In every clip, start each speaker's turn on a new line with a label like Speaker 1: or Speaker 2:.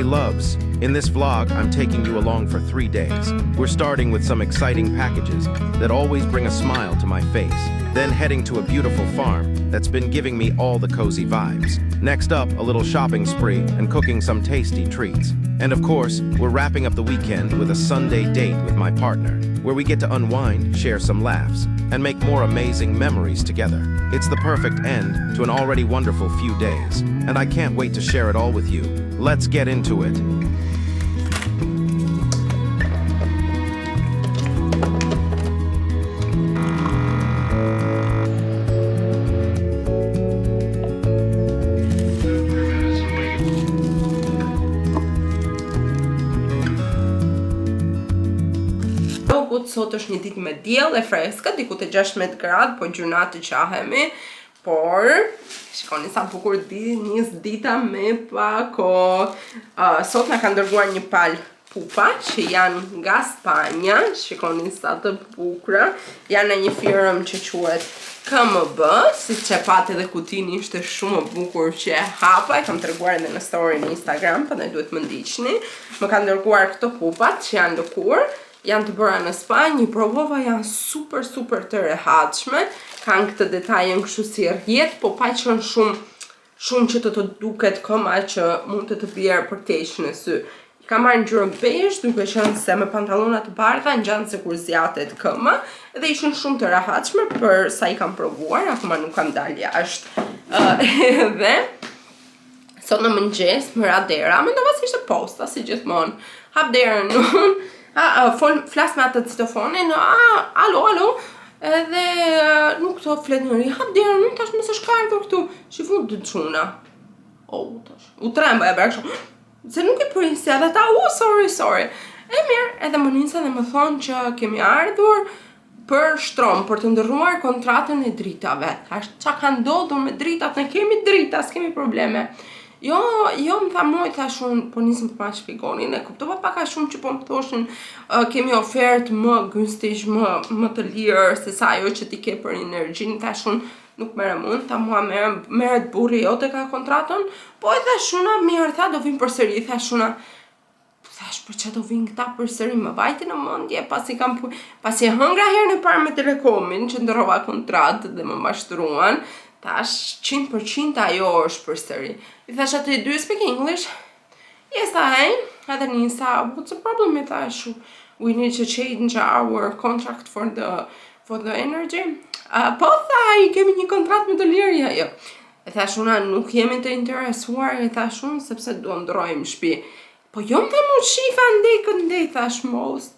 Speaker 1: Hey loves, in this vlog I'm taking you along for 3 days. We're starting with some exciting packages that always bring a smile to my face, then heading to a beautiful farm that's been giving me all the cozy vibes. Next up, a little shopping spree and cooking some tasty treats. And of course, we're wrapping up the weekend with a Sunday date with my partner, where we get to unwind, share some laughs, and make more amazing memories together. It's the perfect end to an already wonderful few days, and I can't wait to share it all with you. Let's get into it.
Speaker 2: Sot është një ditë me diell e freskët, diku te 16 gradë, po gjurnat të qahemi, por shikoni sa bukur nis dita me pa kohë. Sot na kanë dërguar një palë pupa që janë nga Spanja, shikoni sa të bukura, janë në një firmë që quhet KMB, siç e pati dhe kutini ishte shumë e bukur që e hapa, e kam treguar edhe në story në Instagram, prandaj duhet më ndiqni. Më kanë dërguar këto pupat që janë lëkur. Janë të bëra në Spanjë, provova, janë super të rehatshme, kanë këtë detajen kështu si rrjet, po pa qenë shumë që të duket këma që mund të bjerë për keq në sy. I kam marrë ngjyrën beige, duke qenë se me pantallona të bardha ngjan se kur zjatet këma, dhe ishin shumë të rehatshme për sa I kam provuar, akoma nuk kam dalë jashtë. Dhe sot në mëngjes më ra dera, mendova se ishte posta si gjithmonë. Hap derën unë. Flas me atë telefonin, alo, edhe nuk të flet njëri, hap derën, nuk tash mësë është ardhur këtu, shifun të quna. U tremba e bërë kështu, se nuk I prisja, dhe ta, sorry. E mirë, edhe më nisa dhe më thonë që kemi ardhur për shtrom, për të ndërruar kontratën e dritave. Thash, qa ka ndodhur me dritat, ne kemi drita, s'kemi probleme. Jo, më tha moj, thash unë, po nisëm të ma shpjegonin, e kuptova pak a shumë që po më thoshin kemi ofertë më gunstig, më të lirë, se sa ajo që ti ke për energjin, thash unë, nuk merrem unë, ta mua merret burri jote ka kontratën, po e thash unë, mirë, tha, do vim përsëri, thash unë, po që do vinë këta përsëri, më vajti në mendje, pasi e hëngra herën e parë me Telekomin, që ndërrova kontratë dhe më mashtruan, tash 100% ajo është përsëri. I thash atë, do you speak English? Yes, I am. Edhe nisa, what's the problem? I thash, we need to change our contract for the energy. Po tha, I kemi një kontratë më të lirë, jo. E thash una, nuk jemi të interesuar, e thash unë, sepse do ndrojmë shtëpi. Po jo më tha mu shifa ndej, thash mos,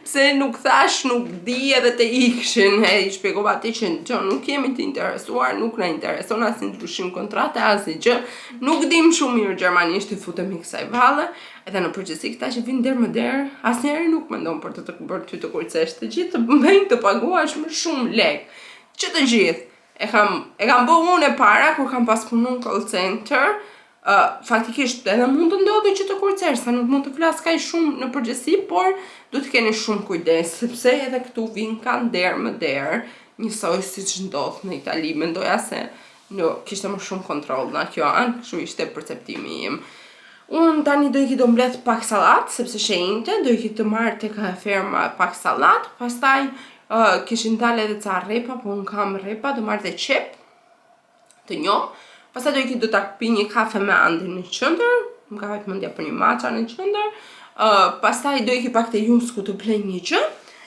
Speaker 2: pse nuk thash, nuk di edhe të ikshin, I shpjegova ti që nuk jemi të interesuar, nuk na intereson as një ndryshim kontrate, as një gjë, nuk dim shumë mirë gjermanisht I futemi kësaj valle, edhe në përgjithësi këta që vinë der më der, asnjëri nuk mendon për ty të kurcesh, të gjithë të bëjnë të paguash më shumë lek, që të gjithë, e kam bëu unë e para, kur kam pas punu në call center, faktikisht edhe mund të ndodhi që të kurcesh, sa nuk mund të flas kaq shumë në përgjithësi, por duhet të keni shumë kujdes, sepse edhe këtu vinë kanë der më der, njësoj siç ndodh në Itali, mendoja se kishte më shumë kontroll në kjo anë, kështu ishte perceptimi im. Unë tani do do mbledh pak sallat, sepse shenjte, do të marr tek ferma pak sallat, pastaj kishin dalë edhe ca rrepa, po unë kam rrepa, do marr dhe qep të njom. Pastaj do ta pi një kafe me Andin në qendër, më ka hajt mendja për një matcha në qendër. Pastaj do pak te Jusku të blej një gjë,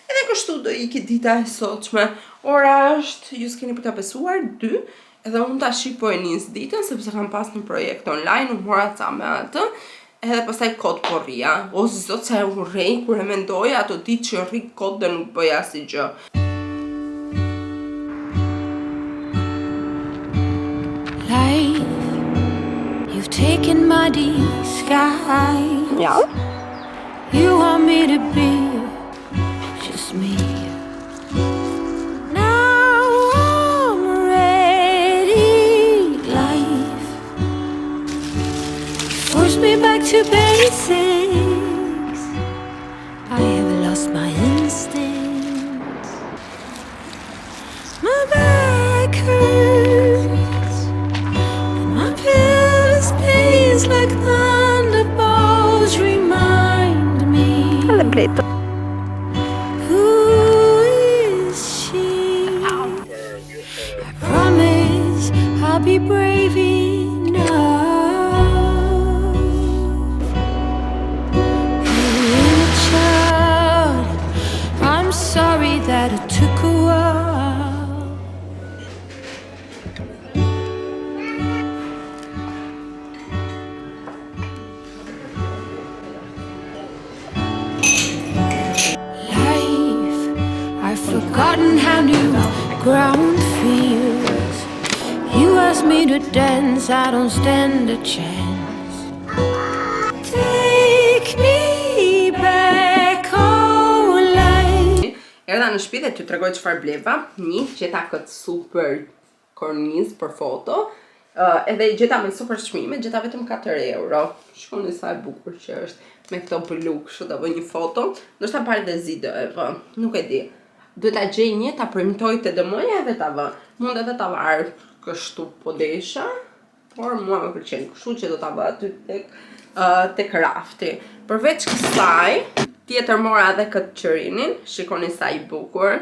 Speaker 2: edhe kështu do dita e sotshme. Ora është, ju s'keni për ta besuar, 2, edhe unë tash po e nis ditën sepse kam pas një projekt online, u mora ca me atë, edhe pastaj kod po rria. O zot sa u rrej kur e mendoja ato ditë që rri kod dhe nuk bëja asgjë.
Speaker 3: You've taken my disguise.
Speaker 2: Yeah.
Speaker 3: You want me to be just me. Now I'm ready. Life forced me back to basics. I have lost my instincts. My back hurts. Like thunderbolts remind me. Who is she? I promise I'll be brave enough. Inner child, I'm sorry that it took a while. Life, I've forgotten how new ground feels. You ask me to dance, I don't stand a chance. Take me back, oh life.
Speaker 2: Erdha në shtëpi dhe t'ju tregoj çfarë bleva. Një, gjeta këtë super kornizë për foto. Edhe i gjeta me super çmime, gjeta vetëm 4 euro. Shikoni sa e bukur që është me këto blu, kështu ta bëj një foto. Ndoshta pare dhe zi do e vë, nuk e di. Duhet ta gjej një, ta premtoj të dëmoja edhe ta vë. Mund edhe ta varr kështu po desha, por mua më pëlqen, kështu që do ta vë aty tek rafti. Përveç kësaj, tjetër mora edhe këtë qërinin, shikoni sa i bukur.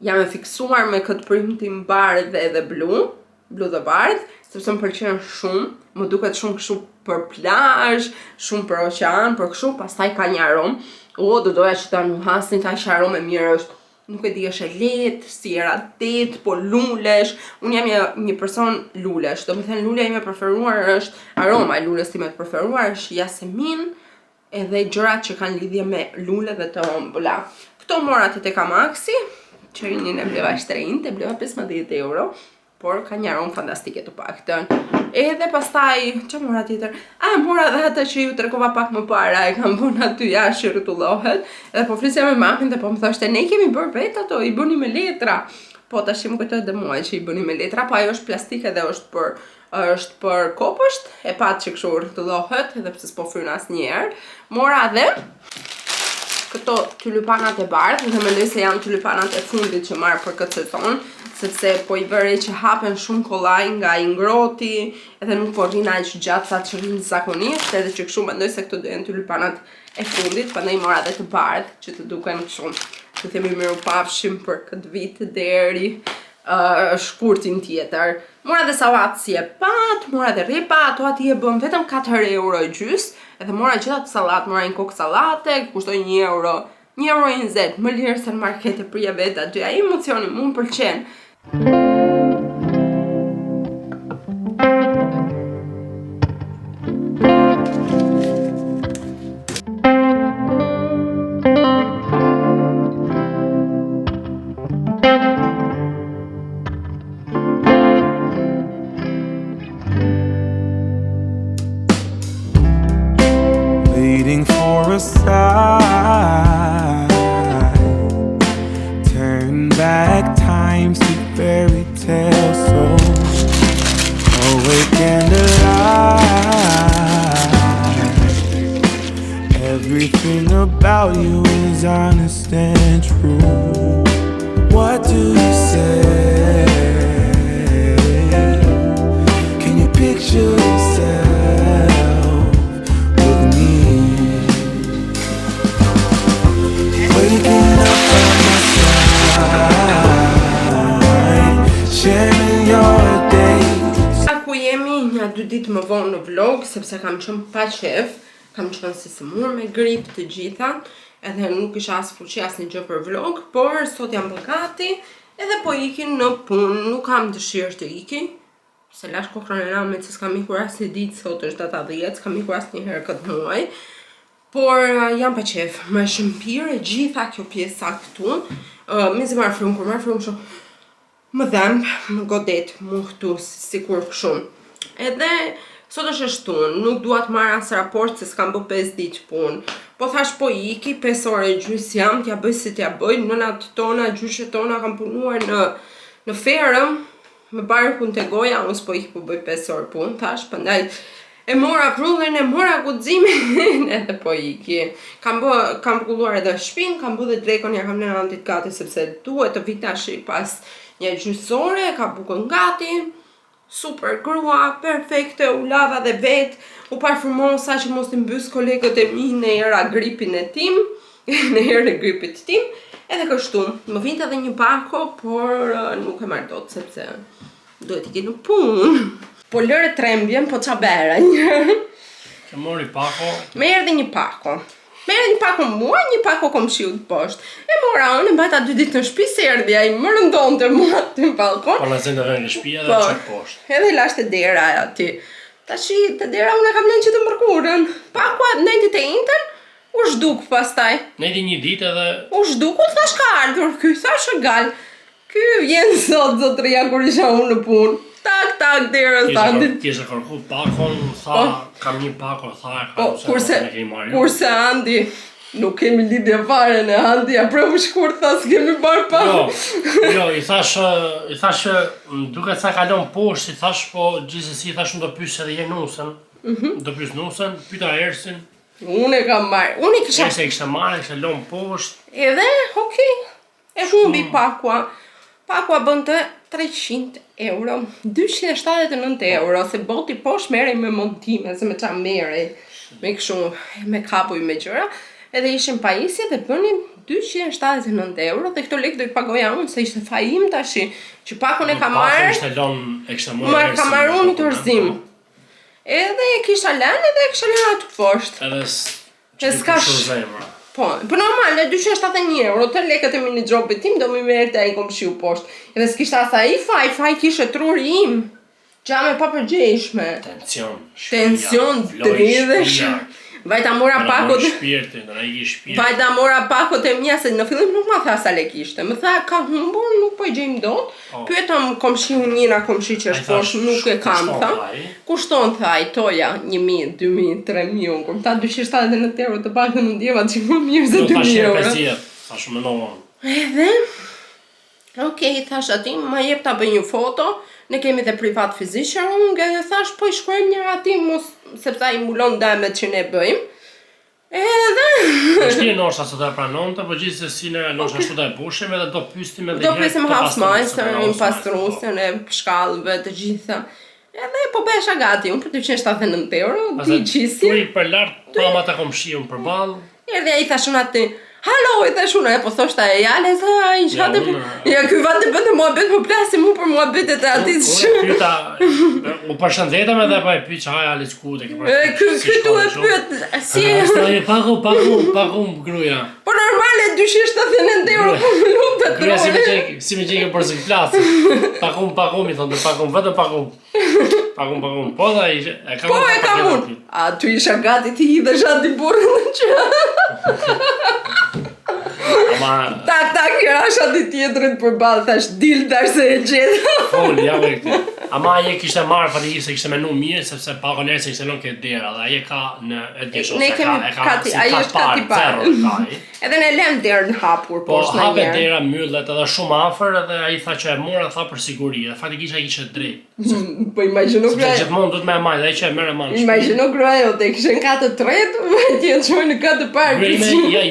Speaker 2: Jam e fiksuar me këtë printin bardh edhe blu dhe bardh, sepse më pëlqen shumë, më duket shumë kështu për plazh, shumë për oqean, për kështu, pastaj ka një aromë. Do doja që ta nuhasni, ta që aromë e mirë është. Nuk e di është e lehtë, si e ratet, po lulesh. Unë jam një person lulesh, do me thënë lulja ime preferuar është, aroma e lulës time të preferuar është jasemin, edhe gjërat që kanë lidhje me lule dhe të ëmbëla. Këto mora ti tek Amaxi, qërinin e bleva shtrenjtë, e bleva 15 euro, por ka një aromë fantastike të paktën. Edhe pastaj, që mora tjetër? Mora dhe ata që ju tregova pak më para, e kam vënë aty jashtë që rrotullohet. Edhe po flisja me mamin dhe po më thoshte, ne kemi bërë vetë ato, i bëni me letra. Po tash më kujtohet dhe mua që i bëni me letra, po ajo është plastike dhe është për kopësht, e pat që kështu rrotullohet, edhe pse s'po fryn asnjëherë. Mora dhe këto tulipanat e bardhë, dhe mendoj se janë tulipanat e fundit që marr për këtë sezon, sepse po i vërej që hapen shumë kollaj nga i ngroti, edhe nuk po rrin aq gjatë sa që rrin zakonisht, edhe që kështu mendoj se këto do jenë tulipanat e fundit, prandaj mora edhe të bardhë që të duken kështu. Të themi mirupafshim për këtë vit deri shkurtin tjetër. Mora dhe sallatë si e pat, mora dhe rrepa, ato aty e bën vetëm 4 euro e gjys, edhe mora gjitha të sallatë, mora një kokë sallate, kushtoj 1 euro. 1,20 euro, më lirë se në market e prija vetë aty, ai emocioni mu më pëlqen.
Speaker 4: Waiting for a sign, turn back time, sweet fairy tale souls, awake and alive. Everything about you is honest and true. What do you say? Can you picture yourself with me? Waking up by my side, sharing your days.
Speaker 2: Ku jemi një 2 ditë më vonë në vlog, sepse kam qenë pa qef, kam qenë si sëmur me grip të gjitha, edhe nuk isha as fuqi as një gjë për vlog, por sot jam gati, edhe po ikin në punë, nuk kam dëshirë të iki, se lash kokrën e namit se s'kam ikur as një ditë, sot është data 10, s'kam ikur as një herë këtë muaj, por jam pa qef, më shëmpirë e gjitha kjo pjesa këtu, me zi marrë frumë, kur marrë frumë shumë, më dhembë, më godet, më këtu, sikur shumë. Edhe, sot është shtunë, nuk duat marrë as raport se s'kam bë 5 ditë punë. Po thash po iki, 5 ore gjys jam, t'ja bëj si t'ja bëj, nënat tona, gjyshet tona kam punuar në ferëm, me barkun të goja, unë s'po iki po bëj 5 orë punë, thash, prandaj e mora prullin, e mora guximin, edhe po iki. Kam pulluar edhe shpinë, kam bë dhe drekon, ja kam lënë antit gati, sepse duhet të vitash pas një gjysore, ka bukën gati, super grua, perfekte, u lava dhe vet, u parfumosa që mos t'i mbys kolegët e mi në era gripin e tim, në herën e gripit tim, edhe kështu, më vinte edhe një pako, por nuk e marrë dot, sepse duhet t'i në punë. Po lëre trembjen, po qa bera një.
Speaker 5: Që mori pako.
Speaker 2: Me erdhi një pako. Me erdhi një pako mua, një pako komshiut poshtë. E mora unë, e mbajta 2 ditë në shtëpi, se erdhi ai më rëndonte mua të balkon.
Speaker 5: Po në zënë dhe në shtëpi edhe çak poshtë.
Speaker 2: Edhe lashte dera aty. Tashi te dera unë kam lënë që të mërkurën. Pakua ndajti te intën, u zhduk pastaj.
Speaker 5: Nejti një ditë edhe
Speaker 2: U zhduk, u thash ka ardhur, ky thash gal. Ky vjen sot zotëria kur isha unë në punë. Tak derës tani.
Speaker 5: Tishe kërku pakon, tha kam një pako, tha
Speaker 2: Po, kurse Andi, nuk kemi lidhje fare në Andi, a prëmë shkurt tha s'kemi bërë pako.
Speaker 5: Jo, i thash duke sa kalon poshtë, i thash po gjithsesi i thash unë do pyes edhe Jenusën. Do pyes Nusën, pyeta Ersin.
Speaker 2: Unë e kam marrë. Unë i kisha
Speaker 5: Ersi e kishte marrë, kishte lënë poshtë.
Speaker 2: edhe, okay. E humbi pakua. Pakua bënte 300 euro, 279 euro, se boti poshtë merrej me montime, se me qa merrej, me kështu, me kapuj me gjëra, edhe ishin pajisje dhe bënin 279 euro, dhe këto lekë do i pagoja unë, se ishte fajim tashi, që pakun e ka marrë, ma ka marrë unë i tërzim. Edhe e kisha lënë edhe e kisha lënë aty poshtë.
Speaker 5: Edhe
Speaker 2: s'ka
Speaker 5: zemra.
Speaker 2: Po normal, 271 euro, të lekët e mini gjopit tim do mi merte ai komshiu poshtë. Edhe s'kishte as ai faj kishe truri im. Gjame pa përgjeshme. Tension dridhesh. Vajta mora pakot. Vajta mora pakot e mia se në fillim nuk ma tha sa lek ishte. Më tha ka humbur, nuk po i gjejmë dot. Pyetëm komshiun njëra komshi që është poshtë, nuk e kam tha. Kushton tha ai toja 1000, 2000, 3000, unë kur ta 279 euro të paktën më ndjeva që më mirë se 2000 euro.
Speaker 5: Thash më novon.
Speaker 2: Edhe okej, thash ati, ma jep ta bëj një foto, ne kemi dhe privat physician, edhe thash po i shkruajmë njëra ati, mos sepse ai mbulon demet që ne bëjmë. Edhe
Speaker 5: Vështirë ndoshta se do e pranonte, po gjithsesi ne ndoshta ashtu do e pushim edhe do pyesim edhe
Speaker 2: do pyesim housemasterin, pastruesin e shkallëve të gjitha. Edhe po besha gati, unë për 279 euro, ti qisi.
Speaker 5: Turi për lart, tama ta komshiun përballë.
Speaker 2: Erdhi ai thashun aty. Halo, i thash unë, po thoshta e jale, se ai çfarë të... Ja, ky vate bënte muhabet, po plasim unë për muhabetet e atit që...
Speaker 5: Pyeta, u përshëndetëm edhe po e pyet çaj ale skute.
Speaker 2: Ky tu e pyet, si...
Speaker 5: Ai pagu gruaja.
Speaker 2: Po normale 279 euro, po më lutet.
Speaker 5: Gruaja si më gjej për zgjplas. Pagu, mi thonë, pagu, vetëm pagu. Pagu. Po dha ai, e kam.
Speaker 2: Po e kam unë. A ty isha gati ti hidhesh aty burrën që... Tak, rasha ti tjetërit përballë, thash dil tash se e gjetë.
Speaker 5: Fol, ja vetë. Ama ai kishte marrë fatikisht se kishte menu mirë sepse pakon se kishte lënë këtë dera dhe ai ka në edheshos.
Speaker 2: Ne kemi kati, ai është kati parë. Edhe ne lëm derën hapur poshtë në një. Po
Speaker 5: hapet dera mbyllet edhe shumë afër edhe ai tha që e mora tha për siguri. Dhe fatikisht ai kishte drejt.
Speaker 2: Po imagjino
Speaker 5: që gjithmonë duhet më e marr, ai që e merr e marr.
Speaker 2: Imagjino gruaja jote kishte në katë të tretë, ti e çoj në katë të parë.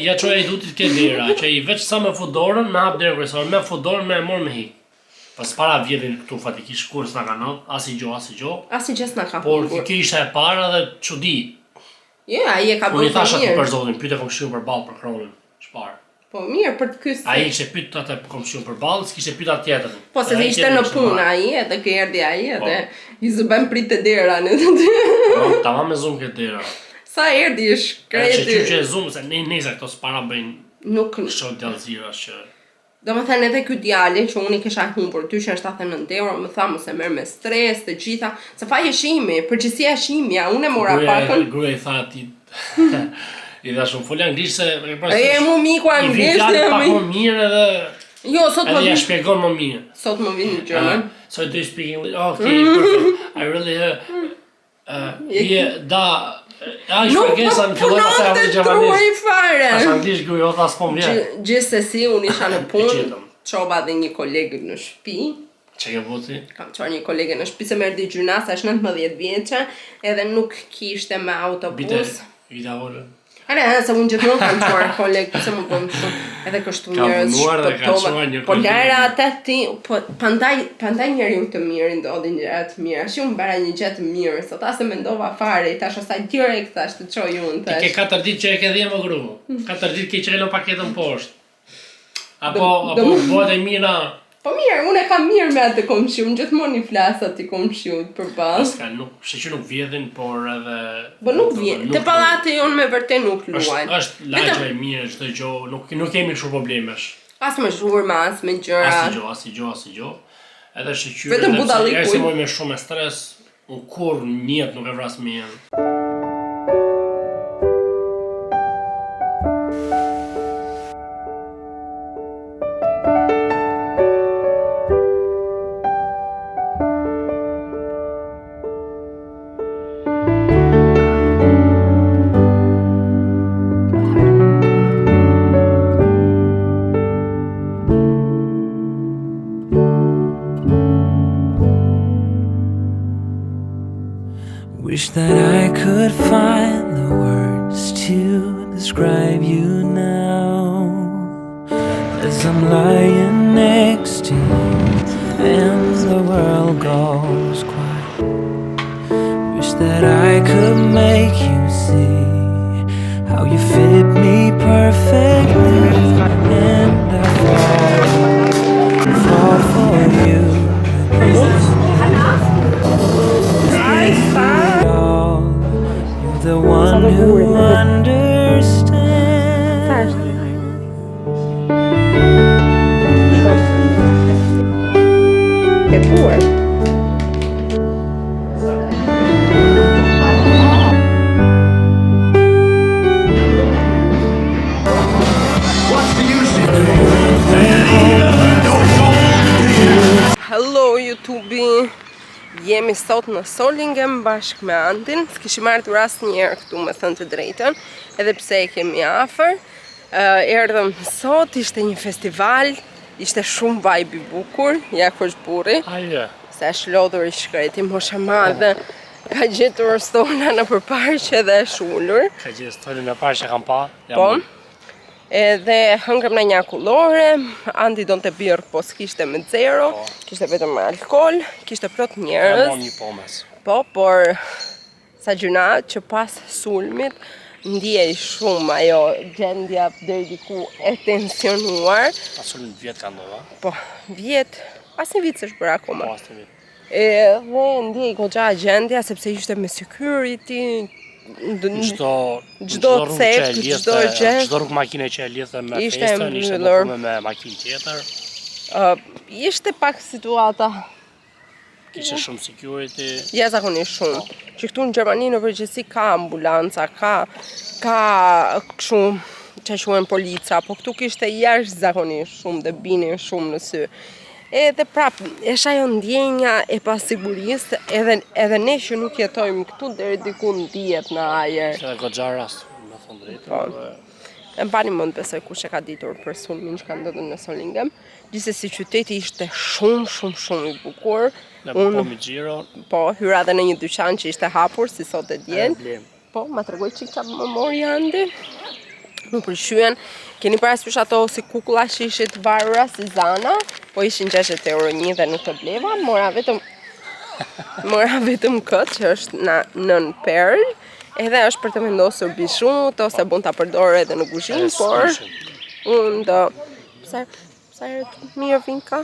Speaker 5: Ja çoj ai dutit këtë dera, që i veç sa me fut dorën, me hap derën kryesore, me fut dorën me e mor me hik. Pas para vjetin këtu fatikisht kur s'na kanë ndodhur, asgjë.
Speaker 2: Asgjë s'na ka.
Speaker 5: Por kjo ishte e para dhe çudi.
Speaker 2: Ja, ai e ka bërë.
Speaker 5: Unë i thasha për zotin, pyeta komshiun përballë për kronin, çfarë?
Speaker 2: Po mirë për të kyse.
Speaker 5: Ai ishte pyet atë komshiun përballë, s'kishte pyet atë tjetrin.
Speaker 2: Po se ishte në punë ai, edhe që erdhi ai edhe i zëbën pritë derën aty.
Speaker 5: Po, tamam me zoom këtë dera.
Speaker 2: Sa erdhi shkreti.
Speaker 5: Që zoom se nëse këto s'para bëjnë
Speaker 2: nuk
Speaker 5: shoh dallëzira që
Speaker 2: domethënë edhe ky djali që unë i kisha humbur 279 euro, më tha mos e merr me stres të gjitha, se faje shimi, përgjithësia e shimja, unë e mora pakën.
Speaker 5: Gruaja i tha aty. I dha shumë fol anglisht se
Speaker 2: e mu miku anglisht
Speaker 5: e më mirë edhe
Speaker 2: jo sot më
Speaker 5: vjen shpjegon më mirë.
Speaker 2: Sot më vjen në German.
Speaker 5: So do you speak English? Okay, perfect. I really
Speaker 2: Nuk punon të truaj fare.
Speaker 5: Anglisht gruaja tha s'po vjen.
Speaker 2: Gjithsesi unë isha në punë, çova dhe një kolegë në shtëpi.
Speaker 5: Çe ke voti?
Speaker 2: Kam çuar një kolege në shtëpi se më erdhi gjynasa, është 19 vjeçë, edhe nuk kishte me autobus.
Speaker 5: Vita volën.
Speaker 2: Se unë gjithmonë kam quar koleg, se më bëm shumë, edhe kështu njerëz
Speaker 5: punuar dhe ka quar një
Speaker 2: po
Speaker 5: koleg.
Speaker 2: lera atë ti, po pandaj njeriu të mirë ndodhin gjëra të mira. Shi unë bara një gjë të mirë, sot as e mendova fare, i tash asaj direkt tash të çoj unë
Speaker 5: Ti ke
Speaker 2: tash.
Speaker 5: 4 ditë që e ke dhënë më grumu. 4 ditë ke qelën paketën poshtë. Apo bëhet e mira.
Speaker 2: Po mirë, unë e kam mirë me atë komshiun, gjithmonë I flas atij komshiut përballë.
Speaker 5: Ska nuk, që nuk vjedhin, por edhe...
Speaker 2: Po nuk vjen. Te pallati unë me vërtet nuk luaj.
Speaker 5: është lagje e mirë, çdo gjë, nuk kemi kështu problemesh.
Speaker 2: As me zhurma, as me gjëra.
Speaker 5: Asnjë gjë. Edhe shqyr.
Speaker 2: Vetëm budallikuj.
Speaker 5: Nëse moj me shumë stres, unë kur në jetë nuk e vras mirë.
Speaker 4: Wish that I could find the words to describe you now, as I'm lying next to you and the world goes quiet. Wish that I could make you see how you fit me perfectly, and I fall for you. You're the one who understands.
Speaker 2: E buar. Hello YouTube. Jemi sot në Solingen bashkë me Andin. S'kishim ardhur asnjëherë këtu, me thënë të drejtën, edhe pse e kemi afër. Erdhëm sot, ishte një festival, ishte shumë vibe I bukur, ja kush burri.
Speaker 5: Ajde.
Speaker 2: Se është lodhur I shkreti, mosha madhe, ka gjetur stola në përparqe dhe është ullur.
Speaker 5: Ka gjithë stolin e parë që kam pa.
Speaker 2: Po. Edhe hëngëm në një akullore, Andi donte birr, po s'kishte me zero, kishte vetëm me alkool, kishte plot njerëz.
Speaker 5: Një pomes.
Speaker 2: Po, por sa gjuna që pas sulmit ndjej shumë ajo gjendja deri diku e tensionuar.
Speaker 5: Asul në vjetë ka ndodha.
Speaker 2: Po, asnjë vit s'është bërë akoma.
Speaker 5: Po, asë të vjetë.
Speaker 2: Edhe ndjej goxha gjendja sepse ishte me security, çdo cep, çdo gjë.
Speaker 5: Çdo rrugë makine që e lidhte me
Speaker 2: Ishte
Speaker 5: festën, ishte
Speaker 2: mbyllur.
Speaker 5: dokume me makinë tjetër.
Speaker 2: Ishte pak situata
Speaker 5: Kishte shumë security.
Speaker 2: jashtëzakonisht shumë. Që këtu në Gjermani në përgjithësi ka ambulanca, ka kështu që quhen polica, po këtu kishte jashtëzakonisht shumë dhe binin shumë në sy. Edhe prap, është ajo ndjenja e pasigurisë, edhe ne që nuk jetojmë këtu deri diku ndihet në ajër.
Speaker 5: Edhe goxha rast, me thënë drejtë.
Speaker 2: Po. E mbani mend besoj kush e ka ditur për sulmin që ka ndodhur në Solingen. Gjithsesi qyteti ishte shumë I bukur.
Speaker 5: Ne po mi xhiro.
Speaker 2: Po, hyra dhe në një dyqan që ishte hapur si sot e djen.
Speaker 5: blem.
Speaker 2: Po, ma tregoj çik çfarë më mori Andi. Më pëlqyen. Keni parasysh ato si kukulla që ishin të varura si Zana, po ishin 60 euro një dhe nuk e bleva, mora vetëm këtë që është nën perl, edhe është për të vendosur bishut ose bën ta përdor edhe në kuzhinë, por unë do sa herë mirë vinka.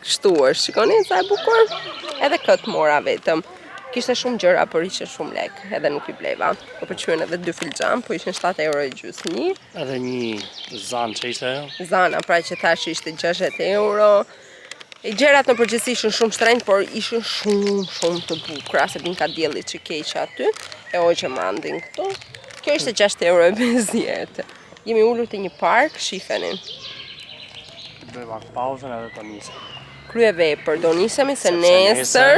Speaker 2: Kështu është, shikoni sa e bukur. Edhe këtë mora vetëm. Kishte shumë gjëra, por ishte shumë lek, edhe nuk I bleva. Po pëlqyen edhe 2 filxhan, po ishin 7 euro e gjysmë.
Speaker 5: Edhe një zanë që ishte ajo.
Speaker 2: Zana, pra që thash ishte 60 euro. E gjërat në përgjithësi ishin shumë shtrenjtë, por ishin shumë të bukura, se binka dielli që keq aty, e hoqëm Andin këtu. Kjo ishte 6 euro e 50 jetë. Jemi ulur te një park, shifeni.
Speaker 5: Bëj pak pauzën edhe të nisem.
Speaker 2: Krye vepër, do nisemi se nesër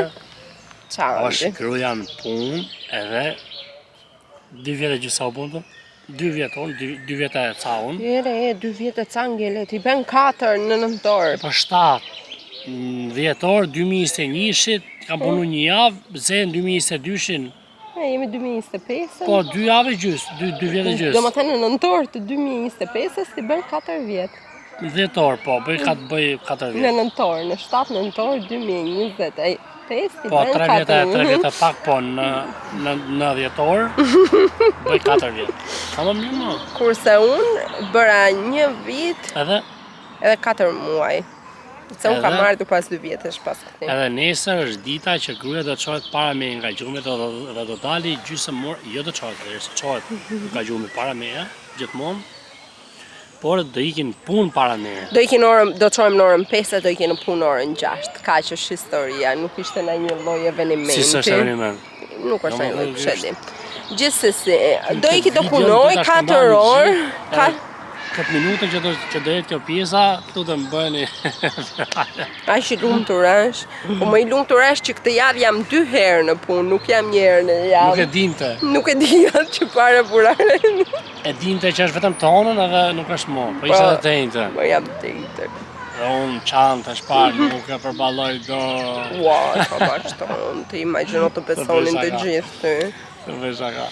Speaker 5: Është gruaja në punë edhe 2 vjetë e gjysa u punë, 2 vjetë unë, 2 vjetë e ca unë.
Speaker 2: Jere, 2 vjetë e ca ngele, ti ben 4 në nëntor.
Speaker 5: E për 7, në dhjetor, 2021-shit, kam punu një javë, ze në 2022-shin,
Speaker 2: Jemi 2025.
Speaker 5: Po, 2 javë gjys, 2 vjetë gjys.
Speaker 2: Do më thënë në nëntor të 2025-ës ti bën 4 vjetë.
Speaker 5: 10 orë, po, bëj 4
Speaker 2: Në
Speaker 5: vjetë.
Speaker 2: nëntor, në 7 nëntor 2025 ti
Speaker 5: Po,
Speaker 2: bën
Speaker 5: 3 vjetë pak, po, në 10 orë, bëj 4 vjetë. Sa më mirë më?
Speaker 2: Kurse unë bëra 1 vit
Speaker 5: Edhe
Speaker 2: 4 muaj. Se unë kam
Speaker 5: Edhe?
Speaker 2: marrë pas 2 vjetësh pas këtij.
Speaker 5: Edhe nesër është dita që gruaja do të çohet para me nga gjumi dhe do dali gjysmë orë, jo do çohet, derisa çohet nga gjumi para meja, gjithmonë. Por do ikin punë para meja.
Speaker 2: Do çojmë në orën 5 e do ikin në punë në orën 6. Kaq është historia, nuk ishte ndonjë lloj evenimenti.
Speaker 5: Si s'është eveniment.
Speaker 2: Nuk është ndonjë lloj
Speaker 5: Domethënë,
Speaker 2: këshilli. Gjithsesi, do iki të
Speaker 5: Video
Speaker 2: punoj
Speaker 5: do ta
Speaker 2: 4
Speaker 5: shpërndajmë
Speaker 2: orë.
Speaker 5: gjithë, Këtë minutë që do jetë kjo pjesa, këtu të më bëni.
Speaker 2: Aq i lumtur është. Po më i lumtur është që këtë javë jam 2 herë në punë, nuk jam 1 herë në javë.
Speaker 5: Nuk e dinte.
Speaker 2: Nuk e di atë që para burare.
Speaker 5: E dinte që është vetëm tonën edhe nuk është mo, po ishte edhe të njëjtë.
Speaker 2: Po jam të njëjtë.
Speaker 5: Dhe unë çantë shparë, nuk e përballoj do.
Speaker 2: Ua, çfarë bashkëton? Ti imagjino të besonin të gjithë ty.
Speaker 5: Të vesh aka.